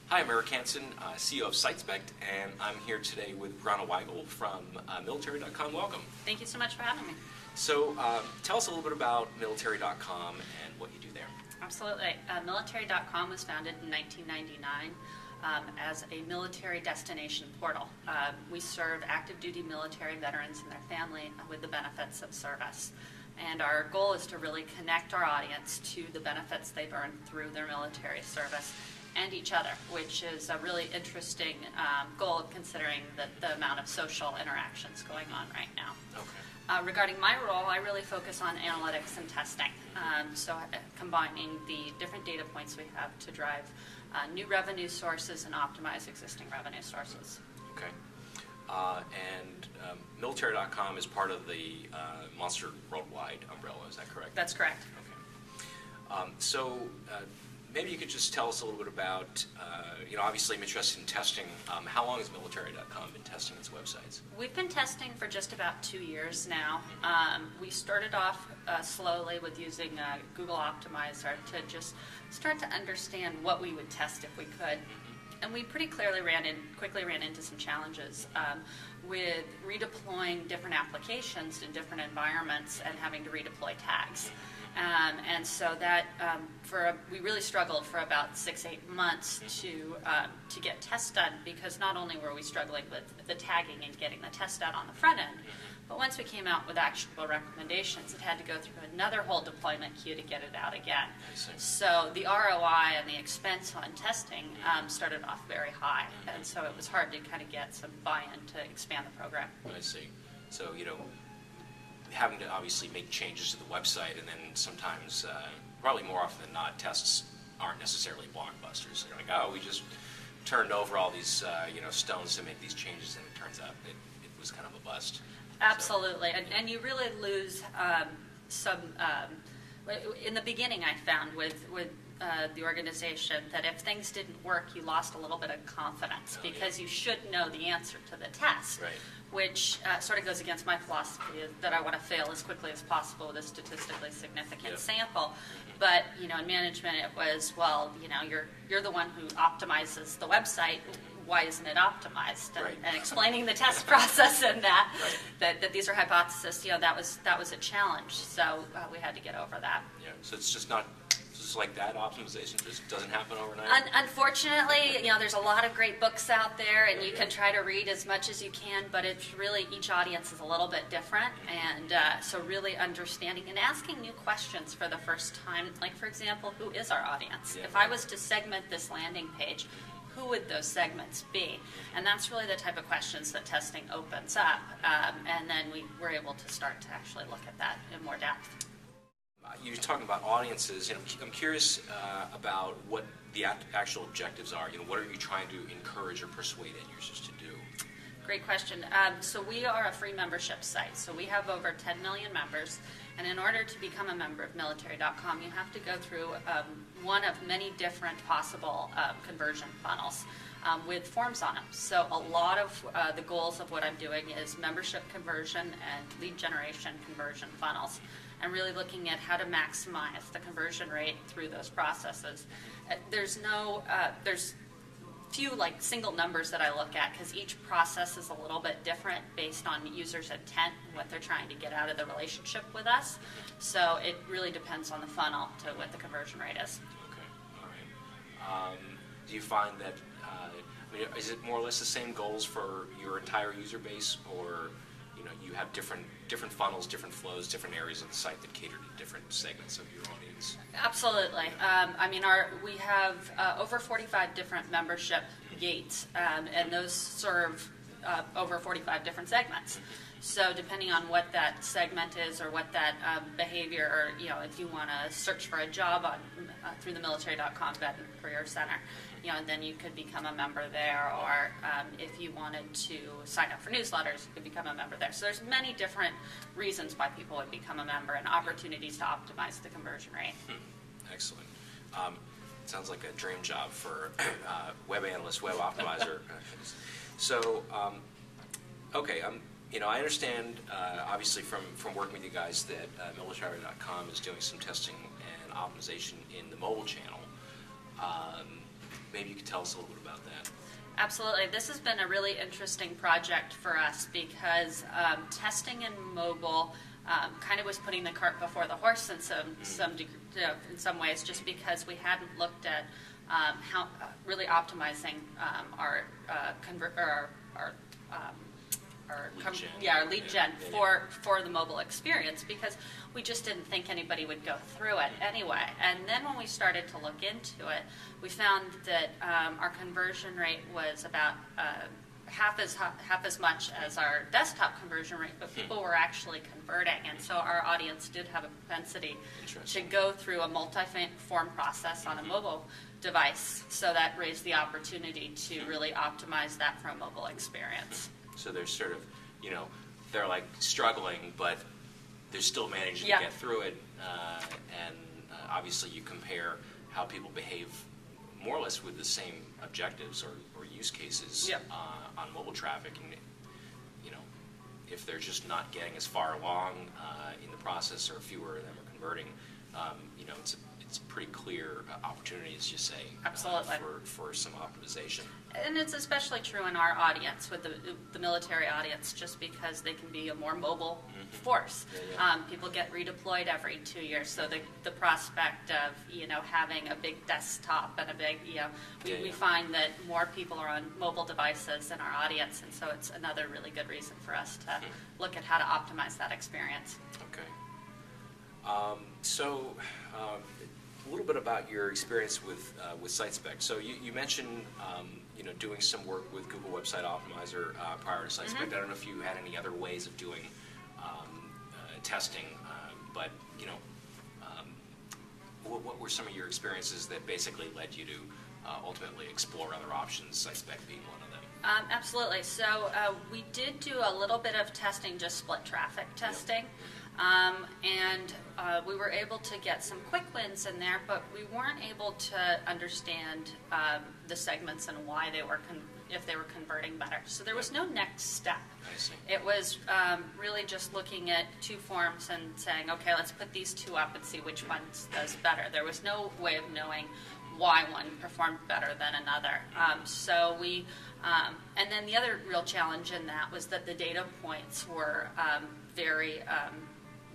Hi, I'm Eric Hansen, CEO of SiteSpect, and I'm here today with Breanna Wigle from Military.com. Welcome. Thank you so much for having me. So tell us a little bit about Military.com and what you do there. Absolutely. Military.com was founded in 1999 as a military destination portal. We serve active duty military veterans and their family with the benefits of service. And our goal is to really connect our audience to the benefits they've earned through their military service and each other, which is a really interesting goal considering the amount of social interactions going on right now. Okay. Regarding my role, I really focus on analytics and testing, combining the different data points we have to drive new revenue sources and optimize existing revenue sources. Okay. And Military.com is part of the Monster Worldwide umbrella, is that correct? That's correct. Okay. Maybe you could just tell us a little bit about, obviously I'm interested in testing. How long has Military.com been testing its websites? We've been testing for just about 2 years now. We started off slowly with using Google Optimizer to just start to understand what we would test if we could. And we pretty quickly ran into some challenges with redeploying different applications in different environments and having to redeploy tags. And so that we really struggled for about 6-8 months to get tests done, because not only were we struggling with the tagging and getting the test out on the front end, but once we came out with actionable recommendations, it had to go through another whole deployment queue to get it out again. So the ROI and the expense on testing started off very high, and so it was hard to kind of get some buy-in to expand the program. I see. So, having to obviously make changes to the website, and then sometimes, probably more often than not, tests aren't necessarily blockbusters. They're like, oh, we just turned over all these, stones to make these changes, and it turns out it was kind of a bust. Absolutely, and you really lose some. In the beginning, I found with the organization that if things didn't work, you lost a little bit of confidence because you should know the answer to the test. Right. Which sort of goes against my philosophy that I want to fail as quickly as possible with a statistically significant sample. But in management, it was, well, you're the one who optimizes the website. Why isn't it optimized? And explaining the test process and that these are hypotheses, that was a challenge. So we had to get over that. Yeah. So it's just not. Just like that, optimization just doesn't happen overnight? Unfortunately, there's a lot of great books out there, and you can try to read as much as you can, but it's really, each audience is a little bit different, and so really understanding and asking new questions for the first time, like, for example, who is our audience? If I was to segment this landing page, who would those segments be? And that's really the type of questions that testing opens up, and then we were able to start to actually look at that in more depth. You're talking about audiences. I'm curious about what the actual objectives are. What are you trying to encourage or persuade end users to do? Great question. So we are a free membership site. So we have over 10 million members. And in order to become a member of Military.com, you have to go through one of many different possible conversion funnels with forms on them. So a lot of the goals of what I'm doing is membership conversion and lead generation conversion funnels, and really looking at how to maximize the conversion rate through those processes. There's few single numbers that I look at, because each process is a little bit different based on users' intent and what they're trying to get out of the relationship with us. So it really depends on the funnel to what the conversion rate is. Okay, all right. Do you find that, is it more or less the same goals for your entire user base, or you have different funnels, different flows, different areas of the site that cater to different segments of your audience? Absolutely. We have over 45 different membership gates, and those serve over 45 different segments. So depending on what that segment is, or what that behavior, or if you want to search for a job through the Military.com Veteran Career Center, then you could become a member there, or if you wanted to sign up for newsletters, you could become a member there. So there's many different reasons why people would become a member, and opportunities to optimize the conversion rate. Excellent. Sounds like a dream job for web analyst, web optimizer. So, okay, I understand, obviously, from working with you guys, that Military.com is doing some testing and optimization in the mobile channel. maybe you could tell us a little bit about that. Absolutely. This has been a really interesting project for us because testing in mobile kind of was putting the cart before the horse in in some ways, just because we hadn't looked at how really optimizing our lead gen for the mobile experience, because we just didn't think anybody would go through it anyway. And then when we started to look into it, we found that our conversion rate was about half as much as our desktop conversion rate, but people were actually converting, and so our audience did have a propensity to go through a multi-form process on a mobile device, so that raised the opportunity to really optimize that for a mobile experience. So they're sort of, they're like struggling, but they're still managing to get through it, and obviously you compare how people behave more or less with the same objectives or use cases on mobile traffic, and if they're just not getting as far along in the process, or fewer of them are converting, it's a pretty clear opportunity, as you say, absolutely, for some optimization. And it's especially true in our audience, with the military audience, just because they can be a more mobile force. People get redeployed every 2 years, so the prospect of having a big desktop and a big we find that more people are on mobile devices in our audience, and so it's another really good reason for us to look at how to optimize that experience. Okay. So a little bit about your experience with SiteSpect. So you mentioned doing some work with Google Website Optimizer prior to SiteSpect. I don't know if you had any other ways of doing testing, but what were some of your experiences that basically led you to ultimately explore other options, SiteSpect being one of them? Absolutely. So we did do a little bit of testing, just split traffic testing. And we were able to get some quick wins in there, but we weren't able to understand the segments and why they were if they were converting better. So there was no next step. I see. It was really just looking at two forms and saying, okay, let's put these two up and see which one does better. There was no way of knowing why one performed better than another. So we, and then the other real challenge in that was that the data points were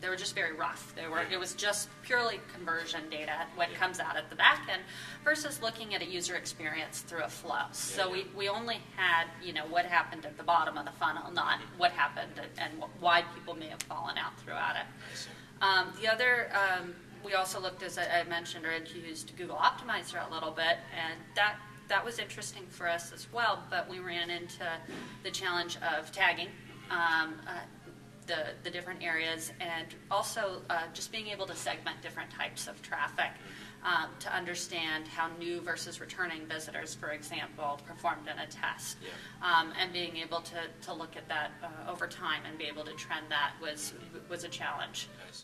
they were just very rough. It was just purely conversion data, what comes out at the back end, versus looking at a user experience through a flow. So we only had what happened at the bottom of the funnel, not what happened and why people may have fallen out throughout it. The other, we also looked, as I mentioned, or had used Google Optimizer a little bit, and that was interesting for us as well. But we ran into the challenge of tagging. The different areas, and also just being able to segment different types of traffic to understand how new versus returning visitors, for example, performed in a test, and being able to look at that over time and be able to trend that was a challenge. Nice.